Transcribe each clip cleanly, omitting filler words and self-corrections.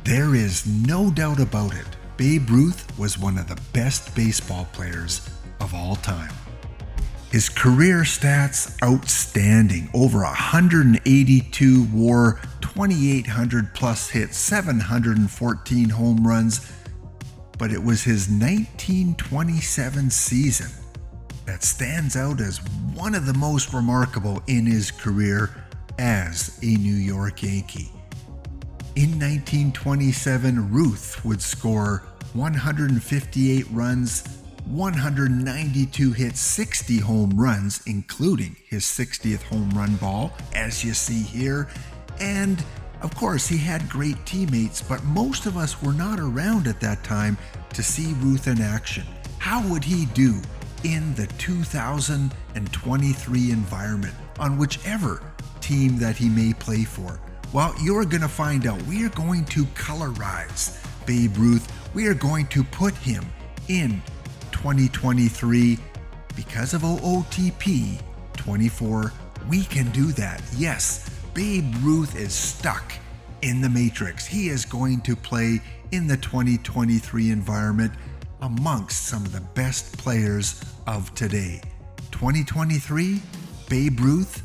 There is no doubt about it. Babe Ruth was one of the best baseball players of all time. His career stats outstanding. Over 182 WAR, 2,800 plus hits, 714 home runs. But it was his 1927 season that stands out as one of the most remarkable in his career as a New York Yankee. In 1927, Ruth would score 158 runs, 192 hits, 60 home runs, including his 60th home run ball, as you see here. And of course, he had great teammates, but most of us were not around at that time to see Ruth in action. How would he do in the 2023 environment on whichever team that he may play for? Well, you're going to find out. We are going to colorize Babe Ruth. We are going to put him in 2023 because of OOTP 24. We can do that. Yes, Babe Ruth is stuck in the Matrix. He is going to play in the 2023 environment amongst some of the best players of today. 2023, Babe Ruth,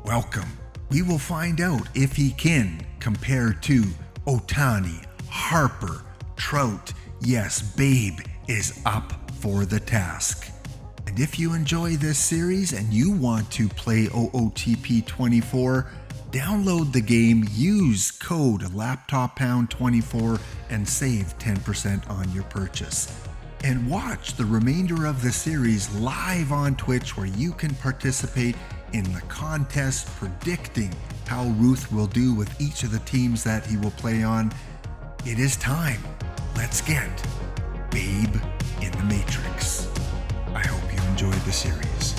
welcome. We will find out if he can compare to Ohtani, Harper, Trout. Yes, Babe is up for the task. And if you enjoy this series and you want to play OOTP 24, download the game, use code LAPTOPPOUND24 and save 10% on your purchase. And watch the remainder of the series live on Twitch, where you can participate in the contest predicting how Ruth will do with each of the teams that he will play on. It is time. Let's get Babe in the Matrix. I hope you enjoyed the series.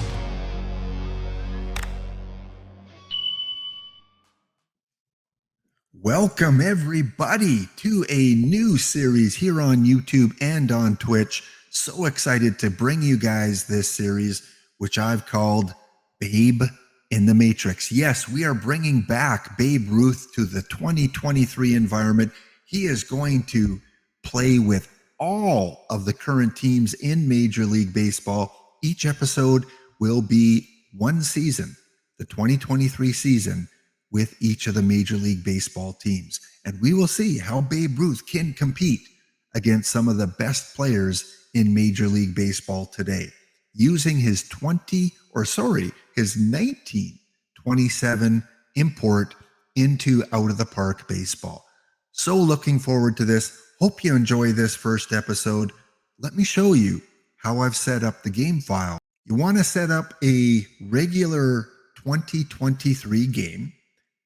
Welcome everybody to a new series here on YouTube and on Twitch. So excited to bring you guys this series, which I've called Babe in the Matrix. Yes, we are bringing back Babe Ruth to the 2023 environment. He is going to play with all of the current teams in Major League Baseball. Each episode will be one season, the 2023 season, with each of the Major League Baseball teams. And we will see how Babe Ruth can compete against some of the best players in Major League Baseball today, using his 1927 import into Out of the Park baseball. So looking forward to this. Hope you enjoy this first episode. Let me show you how I've set up the game file. You want to set up a regular 2023 game.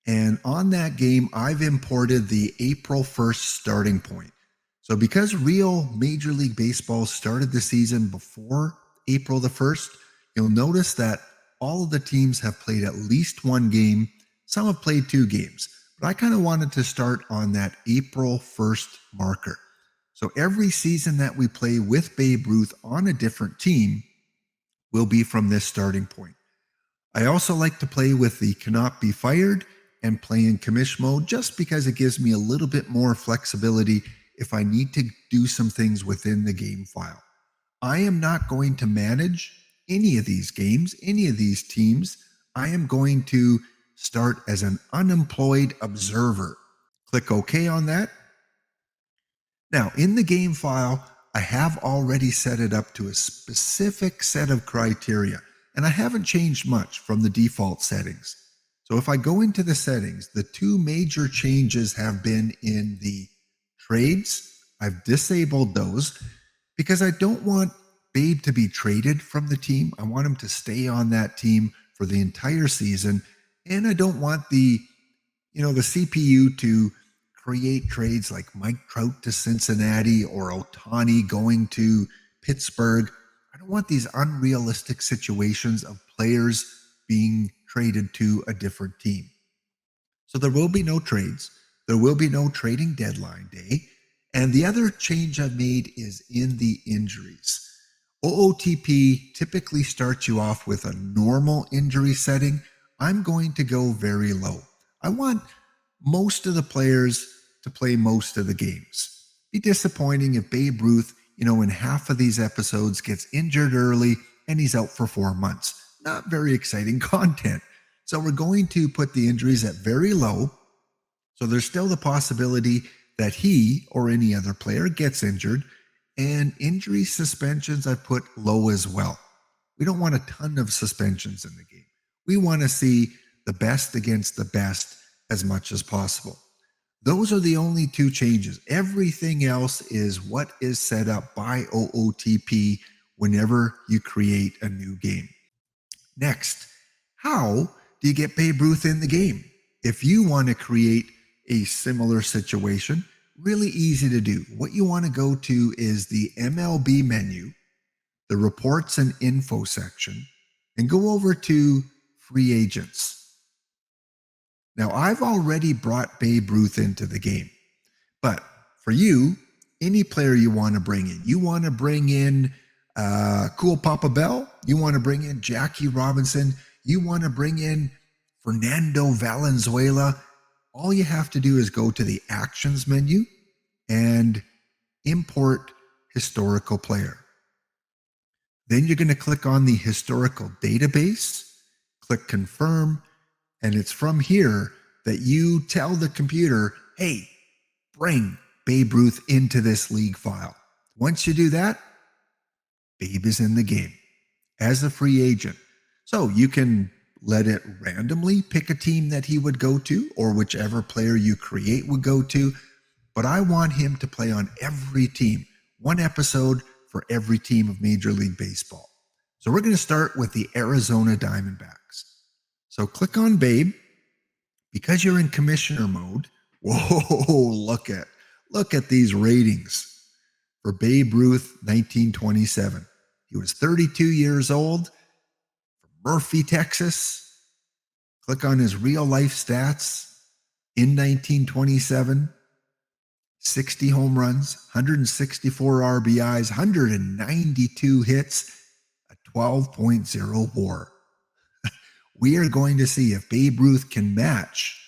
And on that game, I've imported the April 1st starting point. So because real Major League Baseball started the season before April the 1st, you'll notice that all of the teams have played at least one game. Some have played two games, but I kind of wanted to start on that April 1st marker. So every season that we play with Babe Ruth on a different team will be from this starting point. I also like to play with the cannot be fired and play in commish mode, just because it gives me a little bit more flexibility if I need to do some things within the game file. I am not going to manage any of these games, any of these teams. I am going to start as an unemployed observer. Click OK on that. Now, in the game file, I have already set it up to a specific set of criteria, and I haven't changed much from the default settings. So if I go into the settings, the two major changes have been in the trades. I've disabled those because I don't want Babe to be traded from the team. I want him to stay on that team for the entire season. And I don't want the CPU to create trades like Mike Trout to Cincinnati or Ohtani going to Pittsburgh. I don't want these unrealistic situations of players being traded to a different team. So there will be no trades. There will be no trading deadline day. And the other change I've made is in the injuries. OOTP typically starts you off with a normal injury setting. I'm going to go very low. I want most of the players to play most of the games. Be disappointing if Babe Ruth, in half of these episodes gets injured early and he's out for 4 months. Not very exciting content. So we're going to put the injuries at very low. So there's still the possibility that he or any other player gets injured, and injury suspensions I put low as well. We don't want a ton of suspensions in the game. We want to see the best against the best as much as possible. Those are the only two changes. Everything else is what is set up by OOTP whenever you create a new game. Next, how do you get Babe Ruth in the game? If you want to create a similar situation, really easy to do. What you want to go to is the MLB menu, the reports and info section, and go over to free agents. Now, I've already brought Babe Ruth into the game, but for you, any player you want to bring in, you want to bring in Cool Papa Bell, you want to bring in Jackie Robinson, you want to bring in Fernando Valenzuela, all you have to do is go to the actions menu and import historical player. Then you're going to click on the historical database, click confirm, and it's from here that you tell the computer, hey, bring Babe Ruth into this league file. Once you do that, Babe is in the game as a free agent. So you can let it randomly pick a team that he would go to, or whichever player you create would go to. But I want him to play on every team, one episode for every team of Major League Baseball. So we're going to start with the Arizona Diamondbacks. So click on Babe. Because you're in commissioner mode, whoa, look at these ratings for Babe Ruth 1927. He was 32 years old, from Murphy, Texas. Click on his real life stats in 1927. 60 home runs, 164 RBIs, 192 hits, a 12.0 WAR. We are going to see if Babe Ruth can match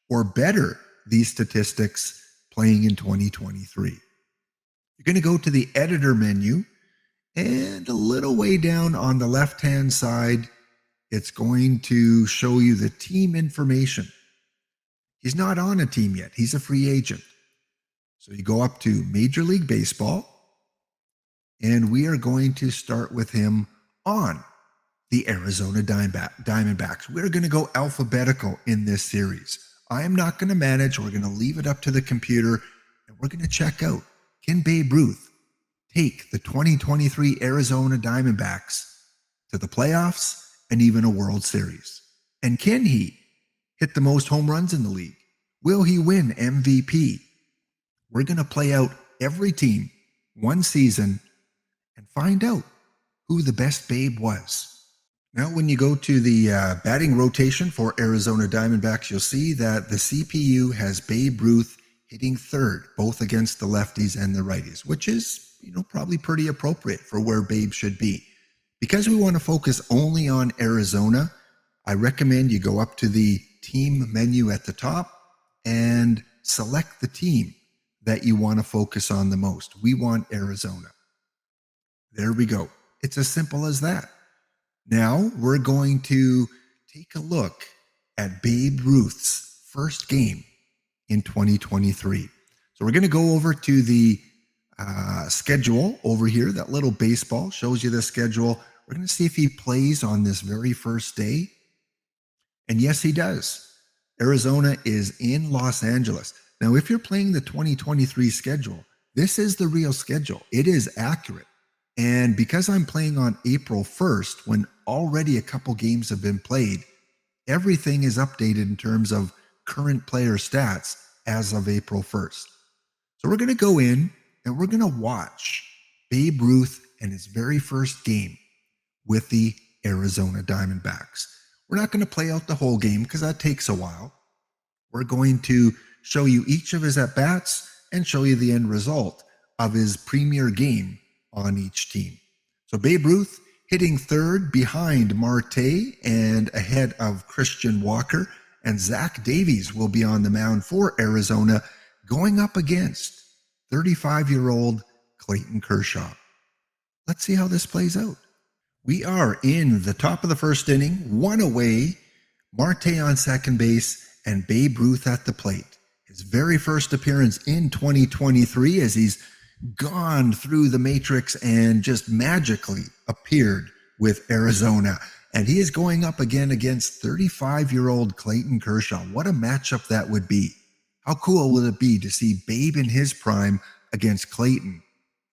or better these statistics playing in 2023. You're going to go to the editor menu, and a little way down on the left-hand side, it's going to show you the team information. He's not on a team yet. He's a free agent. So you go up to Major League Baseball, and we are going to start with him on the Arizona Diamondbacks. We're going to go alphabetical in this series. I am not going to manage. We're going to leave it up to the computer, and we're going to check out, can Babe Ruth take the 2023 Arizona Diamondbacks to the playoffs and even a World Series? And can he hit the most home runs in the league? Will he win MVP? We're going to play out every team, one season, and find out who the best Babe was. Now, when you go to the batting rotation for Arizona Diamondbacks, you'll see that the CPU has Babe Ruth hitting third, both against the lefties and the righties, which is, probably pretty appropriate for where Babe should be. Because we want to focus only on Arizona, I recommend you go up to the team menu at the top and select the team that you want to focus on the most. We want Arizona. There we go. It's as simple as that. Now we're going to take a look at Babe Ruth's first game in 2023. So we're going to go over to the schedule over here. That little baseball shows you the schedule. We're going to see if he plays on this very first day. And yes, he does. Arizona is in Los Angeles. Now, if you're playing the 2023 schedule, this is the real schedule. It is accurate. And because I'm playing on April 1st, when already a couple games have been played, everything is updated in terms of current player stats as of April 1st. So we're going to go in and we're going to watch Babe Ruth and his very first game with the Arizona Diamondbacks. We're not going to play out the whole game because that takes a while. We're going to show you each of his at-bats and show you the end result of his premier game on each team. So Babe Ruth hitting third behind Marte and ahead of Christian Walker, and Zach Davies will be on the mound for Arizona going up against 35-year-old Clayton Kershaw. Let's see how this plays out. We are in the top of the first inning, one away, Marte on second base, and Babe Ruth at the plate. His very first appearance in 2023 as he's gone through the matrix and just magically appeared with Arizona. And he is going up again against 35-year-old Clayton Kershaw. What a matchup that would be. How cool would it be to see Babe in his prime against Clayton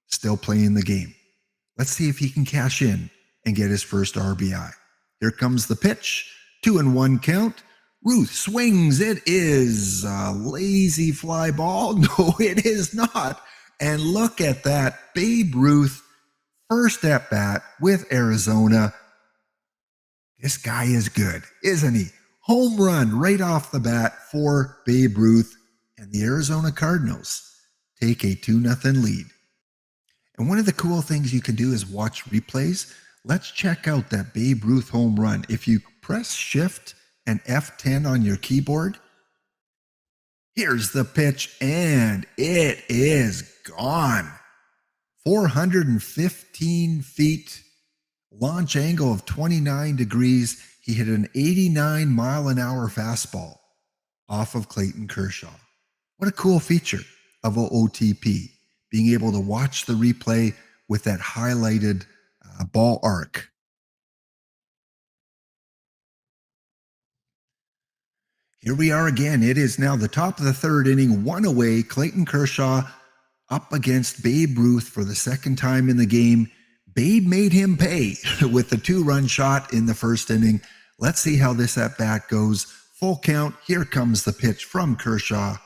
still playing the game? Let's see if he can cash in and get his first RBI. Here comes the pitch. 2-1 count. Ruth swings. It is a lazy fly ball. No, it is not. And look at that. Babe Ruth, first at bat with Arizona. This guy is good, isn't he? Home run right off the bat for Babe Ruth, and the Arizona Cardinals take a 2-0 lead. And one of the cool things you can do is watch replays. Let's check out that Babe Ruth home run. If you press Shift and F10 on your keyboard, here's the pitch, and it is gone. 415 feet, launch angle of 29 degrees. He hit an 89-mile-an-hour fastball off of Clayton Kershaw. What a cool feature of OOTP, being able to watch the replay with that highlighted ball arc. Here we are again. It is now the top of the third inning, one away. Clayton Kershaw up against Babe Ruth for the second time in the game. Babe made him pay with the 2-run shot in the first inning. Let's see how this at-bat goes. Full count. Here comes the pitch from Kershaw.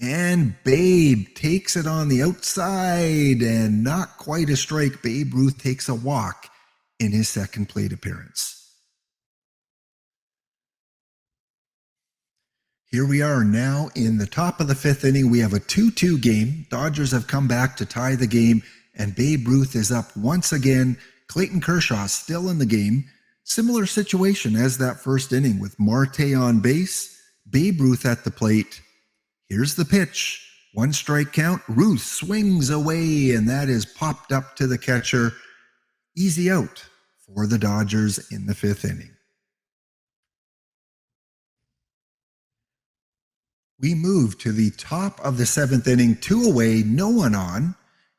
And Babe takes it on the outside, and not quite a strike. Babe Ruth takes a walk in his second plate appearance. Here we are now in the top of the fifth inning. We have a 2-2 game. Dodgers have come back to tie the game, and Babe Ruth is up once again. Clayton Kershaw still in the game. Similar situation as that first inning with Marte on base, Babe Ruth at the plate. Here's the pitch. 1 strike count. Ruth swings away, and that is popped up to the catcher. Easy out for the Dodgers in the fifth inning. We move to the top of the seventh inning, 2 away, no one on,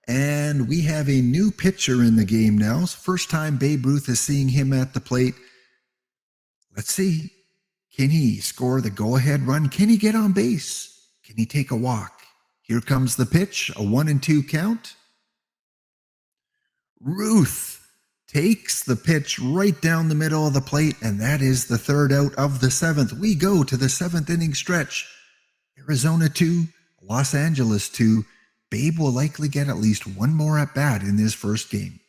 and we have a new pitcher in the game now. First time Babe Ruth is seeing him at the plate. Let's see. Can he score the go-ahead run? Can he get on base? Can he take a walk? Here comes the pitch, a 1-2 count. Ruth takes the pitch right down the middle of the plate, and that is the third out of the seventh. We go to the seventh inning stretch. Arizona 2, Los Angeles 2. Babe will likely get at least one more at bat in this first game.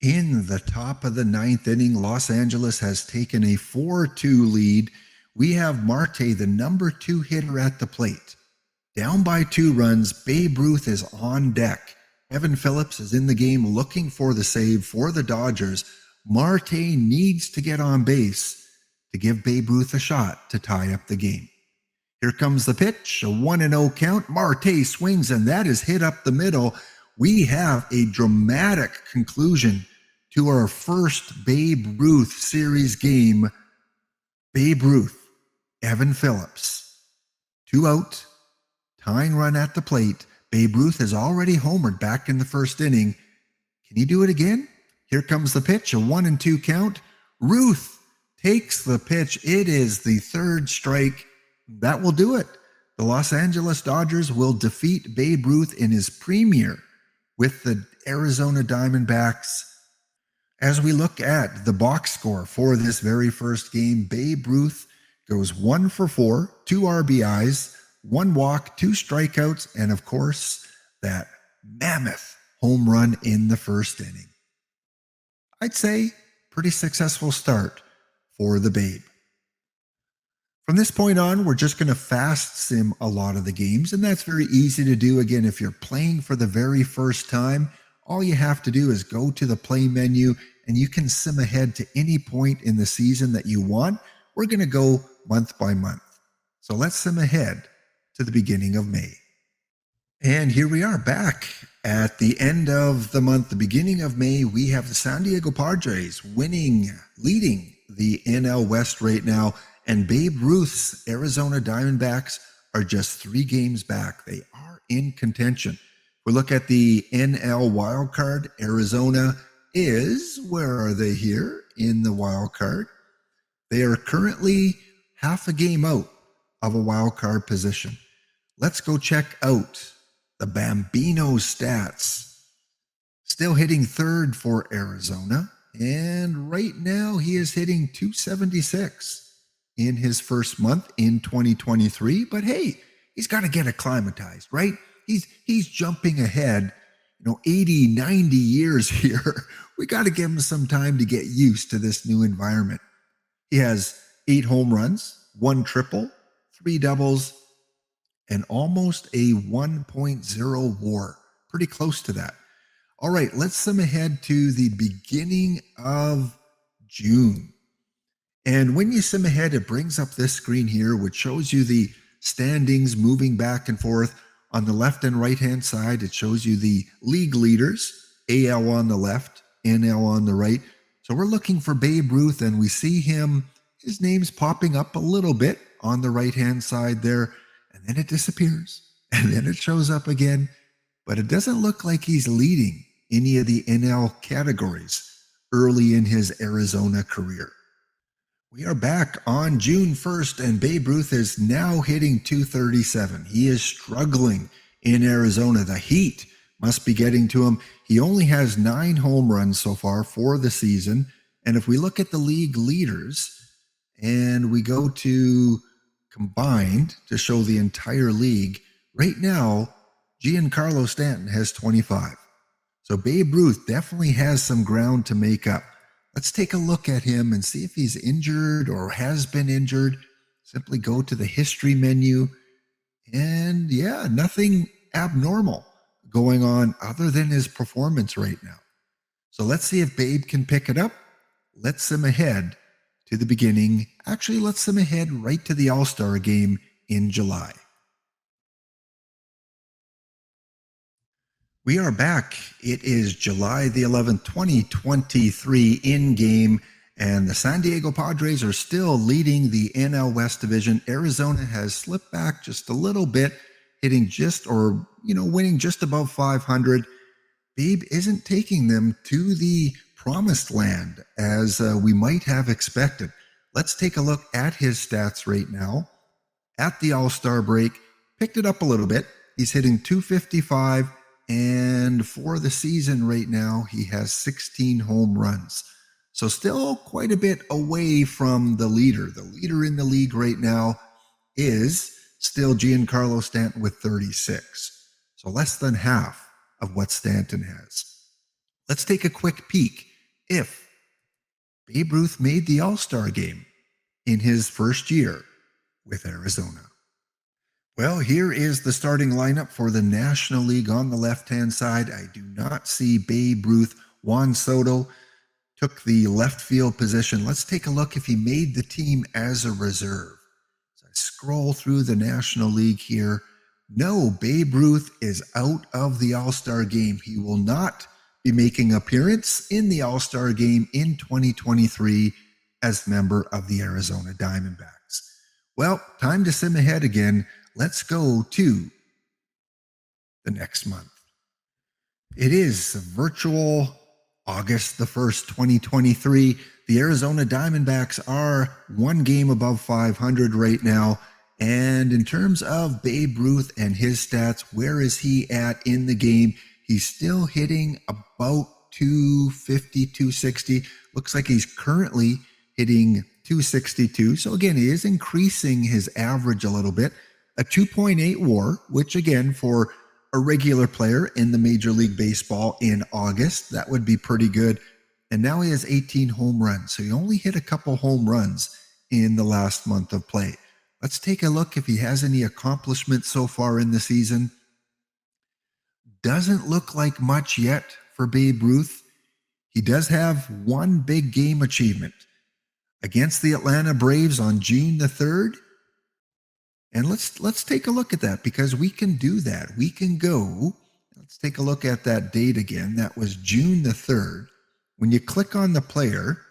In the top of the ninth inning, Los Angeles has taken a 4-2 lead. We have Marte, the number 2 hitter at the plate. Down by 2 runs, Babe Ruth is on deck. Evan Phillips is in the game looking for the save for the Dodgers. Marte needs to get on base to give Babe Ruth a shot to tie up the game. Here comes the pitch, a 1-0 count. Marte swings, and that is hit up the middle. We have a dramatic conclusion to our first Babe Ruth series game. Babe Ruth, Evan Phillips. 2 out, tying run at the plate. Babe Ruth has already homered back in the first inning. Can he do it again? Here comes the pitch, a 1-2 count. Ruth takes the pitch. It is the third strike. That will do it. The Los Angeles Dodgers will defeat Babe Ruth in his premiere with the Arizona Diamondbacks. As we look at the box score for this very first game, Babe Ruth goes 1 for 4, 2 RBIs, 1 walk, 2 strikeouts, and of course, that mammoth home run in the first inning. I'd say pretty successful start for the Babe. From this point on, we're just going to fast sim a lot of the games, and that's very easy to do. Again, if you're playing for the very first time, all you have to do is go to the play menu, and you can sim ahead to any point in the season that you want. we're going to go month by month. So let's sim ahead to the beginning of May. And here we are back at the end of the month, the beginning of May. We have the San Diego Padres leading the NL West right now. And Babe Ruth's Arizona Diamondbacks are just 3 games back. They are in contention. We look at the NL wild card. Arizona is, where are they here in the wild card? They are currently half a game out of a wild card position. Let's go check out the Bambino stats. Still hitting third for Arizona. And right now he is hitting 276 in his first month in 2023. But hey, he's got to get acclimatized, right? He's jumping ahead, 80, 90 years here. We got to give him some time to get used to this new environment. He has 8 home runs, 1 triple, 3 doubles, and almost a 1.0 WAR. Pretty close to that. All right, let's sim ahead to the beginning of June. And when you sim ahead, it brings up this screen here, which shows you the standings moving back and forth. On the left and right-hand side, it shows you the league leaders, AL on the left, NL on the right. So we're looking for Babe Ruth, and we see his name's popping up a little bit on the right-hand side there. And then it disappears, and then it shows up again, but it doesn't look like he's leading any of the NL categories early in his Arizona career. We are back on June 1st, and Babe Ruth is now hitting 237. He is struggling in Arizona. The heat must be getting to him. He only has 9 home runs so far for the season, and if we look at the league leaders, and we go to combined to show the entire league, right now, Giancarlo Stanton has 25. So Babe Ruth definitely has some ground to make up. Let's take a look at him and see if he's injured or has been injured. Simply go to the history menu, and yeah, nothing abnormal going on other than his performance right now. So let's see if Babe can pick it up. Let's sim ahead to the beginning. Actually, let's sim ahead right to the All-Star game in July. We are back. It is July the 11th, 2023 in game, and the San Diego Padres are still leading the NL West division. Arizona has slipped back just a little bit, hitting winning just above 500. Babe isn't taking them to the promised land as we might have expected. Let's take a look at his stats right now. At the All-Star break, picked it up a little bit. He's hitting 255, and for the season right now, he has 16 home runs. So still quite a bit away from the leader. The leader in the league right now is still Giancarlo Stanton with 36. So less than half of what Stanton has. Let's take a quick peek if Babe Ruth made the All-Star game in his first year with Arizona. Well, here is the starting lineup for the National League. On the left-hand side, I do not see Babe Ruth. Juan Soto took the left field position. Let's take a look if he made the team as a reserve. As I scroll through the National League here, no, Babe Ruth is out of the All-Star game. He will not be making appearance in the All-Star game in 2023 as member of the Arizona Diamondbacks. Well, time to sim ahead again. Let's go to the next month. It is virtual August the 1st, 2023. The Arizona Diamondbacks are 1 game above 500 right now. And in terms of Babe Ruth and his stats, where is he at in the game? He's still hitting about 250, 260. Looks like he's currently hitting 262. So again, he is increasing his average a little bit. A 2.8 WAR, which again, for a regular player in the Major League Baseball in August, that would be pretty good. And now he has 18 home runs. So he only hit a couple home runs in the last month of play. Let's take a look if he has any accomplishments so far in the season. Doesn't look like much yet for Babe Ruth. He does have one big game achievement. against the Atlanta Braves on June the 3rd. And let's take a look at that, because we can do that. We can go, let's take a look at that date again. That was June the 3rd. When you click on the player,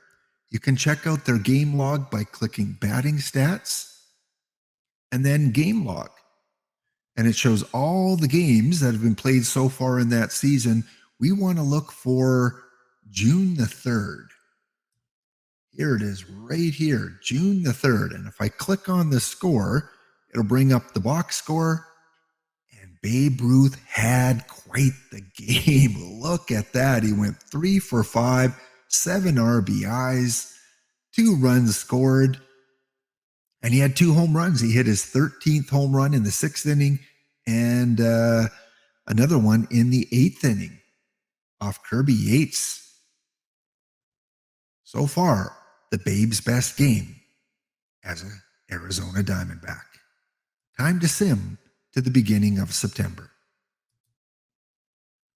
you can check out their game log by clicking batting stats and then game log. And it shows all the games that have been played so far in that season. We want to look for June the 3rd. Here it is right here, June the 3rd. And if I click on the score, it'll bring up the box score. And Babe Ruth had quite the game. Look at that. He went 3 for 5, 7 RBIs, 2 runs scored. And he had 2 home runs. He hit his 13th home run in the 6th inning and another one in the 8th inning off Kirby Yates. So far, the Babe's best game as an Arizona Diamondback. Time to sim to the beginning of September.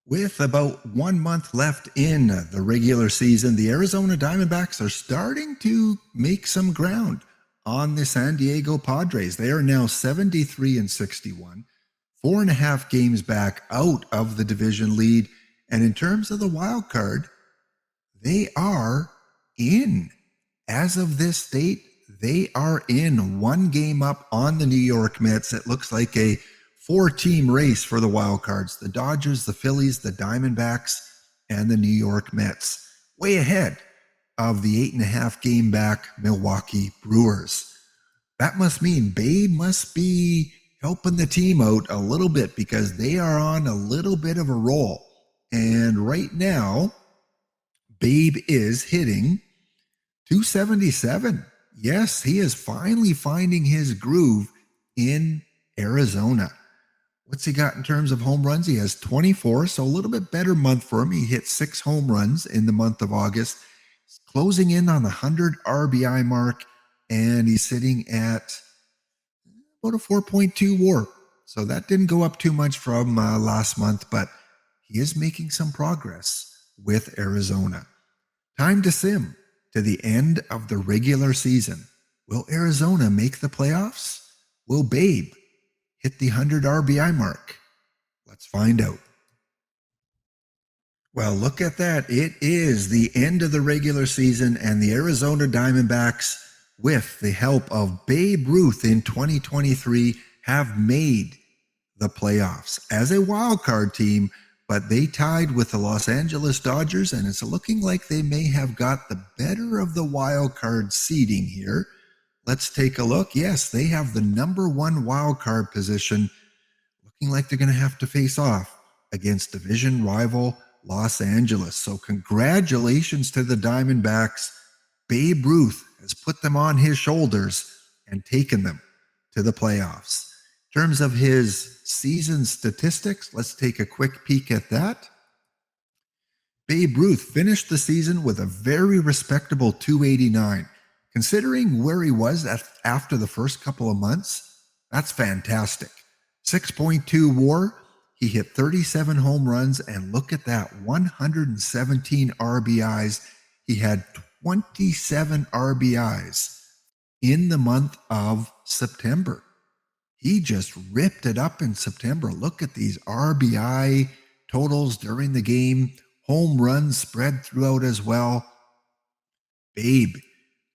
With about 1 month left in the regular season, the Arizona Diamondbacks are starting to make some ground on the San Diego Padres. They are now 73-61, 4.5 games back out of the division lead. And in terms of the wild card, they are in. As of this date, they are in 1 game up on the New York Mets. It looks like a 4-team race for the wild cards: the Dodgers, the Phillies, the Diamondbacks, and the New York Mets. Way ahead of the 8.5 game back Milwaukee Brewers. That must mean Babe must be helping the team out a little bit, because they are on a little bit of a roll. And right now, Babe is hitting .277. Yes, he is finally finding his groove in Arizona. What's he got in terms of home runs? He has 24, so a little bit better month for him. He hit 6 home runs in the month of August, closing in on the 100 RBI mark, and he's sitting at about a 4.2 WAR. So that didn't go up too much from last month, but he is making some progress with Arizona. Time to sim to the end of the regular season. Will Arizona make the playoffs? Will Babe hit the 100 RBI mark? Let's find out. Well, look at that. It is the end of the regular season, and the Arizona Diamondbacks, with the help of Babe Ruth in 2023, have made the playoffs as a wild card team, but they tied with the Los Angeles Dodgers, and it's looking like they may have got the better of the wild card seeding here. Let's take a look. Yes, they have the number 1 wild card position, looking like they're going to have to face off against division rival Los Angeles. So congratulations to the Diamondbacks. Babe Ruth has put them on his shoulders and taken them to the playoffs. In terms of his season statistics, let's take a quick peek at that. Babe Ruth finished the season with a very respectable .289. Considering where he was after the first couple of months, that's fantastic. 6.2 WAR. He hit 37 home runs, and look at that, 117 RBIs. He had 27 RBIs in the month of September. He just ripped it up in September. Look at these RBI totals during the game. Home runs spread throughout as well. Babe,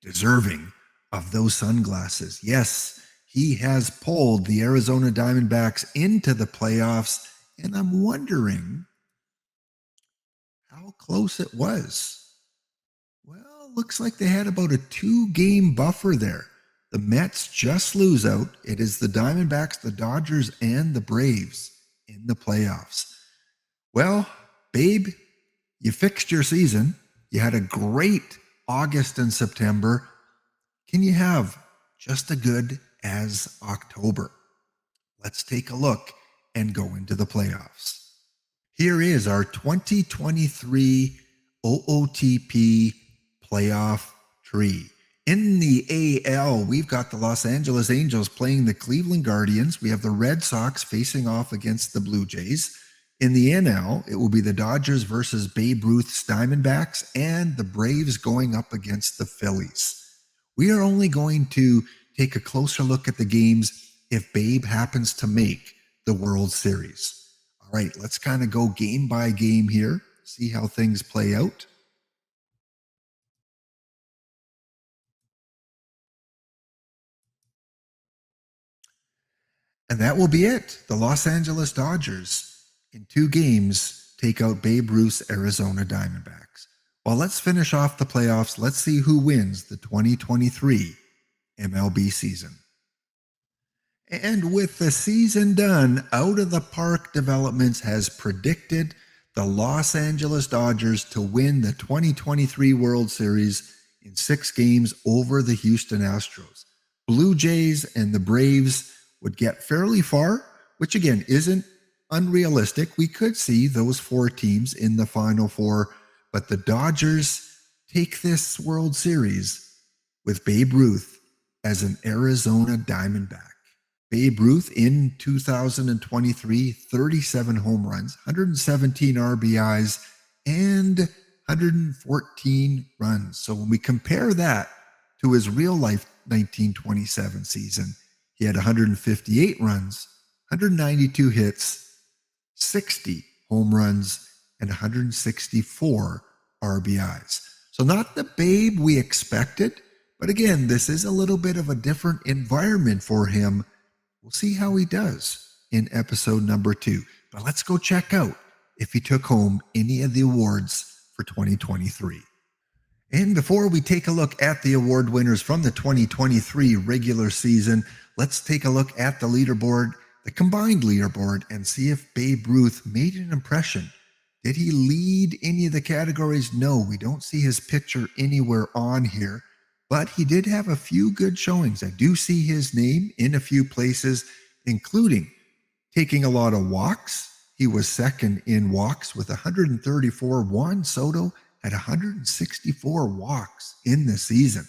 deserving of those sunglasses. Yes, he has pulled the Arizona Diamondbacks into the playoffs, and I'm wondering how close it was. Well, looks like they had about a 2-game buffer there. The Mets just lose out. It is the Diamondbacks, the Dodgers, and the Braves in the playoffs. Well, Babe, you fixed your season. You had a great August and September. Can you have just as good as October? Let's take a look and go into the playoffs. Here is our 2023 OOTP playoff tree. In the AL, we've got the Los Angeles Angels playing the Cleveland Guardians. We have the Red Sox facing off against the Blue Jays. In the NL, it will be the Dodgers versus Babe Ruth's Diamondbacks, and the Braves going up against the Phillies. We are only going to take a closer look at the games if Babe happens to make the World Series. All right, let's kind of go game by game here, see how things play out. And that will be it. The Los Angeles Dodgers, in 2 games, take out Babe Ruth's Arizona Diamondbacks. Well, let's finish off the playoffs. Let's see who wins the 2023 MLB season. And with the season done, Out of the Park Developments has predicted the Los Angeles Dodgers to win the 2023 World Series in 6 games over the Houston Astros. Blue Jays and the Braves would get fairly far, which again isn't unrealistic. We could see those 4 teams in the Final Four, but the Dodgers take this World Series with Babe Ruth as an Arizona Diamondback. Babe Ruth in 2023, 37 home runs, 117 RBIs, and 114 runs. So when we compare that to his real life 1927 season, he had 158 runs, 192 hits, 60 home runs, and 164 RBIs. So not the Babe we expected, but again, this is a little bit of a different environment for him. We'll see how he does in episode number 2. But let's go check out if he took home any of the awards for 2023. And before we take a look at the award winners from the 2023 regular season, let's take a look at the leaderboard, the combined leaderboard, and see if Babe Ruth made an impression. Did he lead any of the categories? No, we don't see his picture anywhere on here. But he did have a few good showings. I do see his name in a few places, including taking a lot of walks. He was second in walks with 134. Juan Soto had 164 walks in the season.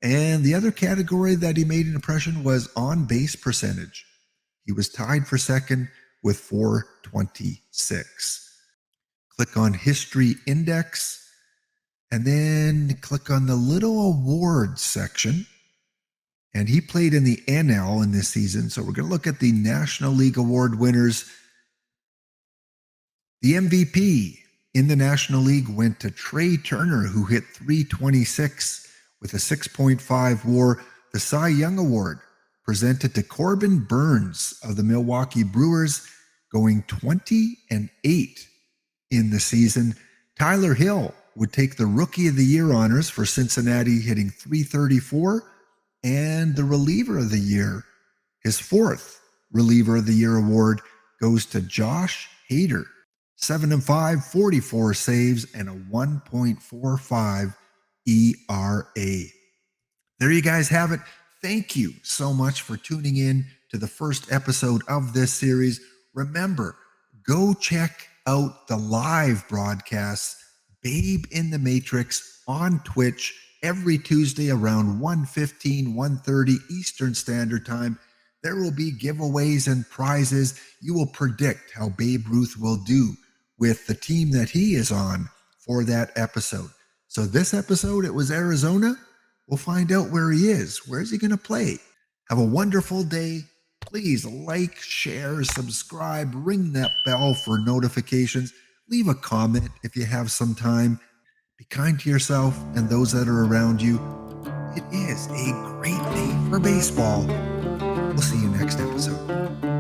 And the other category that he made an impression was on base percentage. He was tied for second with 426. Click on History Index. And then click on the little awards section. And he played in the NL in this season. So we're going to look at the National League Award winners. The MVP in the National League went to Trey Turner, who hit 326 with a 6.5 WAR. The Cy Young Award presented to Corbin Burns of the Milwaukee Brewers, going 20-8 in the season. Tyler Hill would take the Rookie of the Year honors for Cincinnati, hitting 334, and the Reliever of the Year, his 4th Reliever of the Year award, goes to Josh Hader, 7-5, 44 saves, and a 1.45 ERA. There you guys have it. Thank you so much for tuning in to the first episode of this series. Remember, go check out the live broadcasts, Babe in the Matrix, on Twitch every Tuesday around 1:15, 1:30 Eastern Standard Time. There will be giveaways and prizes. You will predict how Babe Ruth will do with the team that he is on for that episode. So this episode, it was Arizona. We'll find out where he is. Where's he going to play? Have a wonderful day. Please like, share, subscribe, ring that bell for notifications. Leave a comment if you have some time. Be kind to yourself and those that are around you. It is a great day for baseball. We'll see you next episode.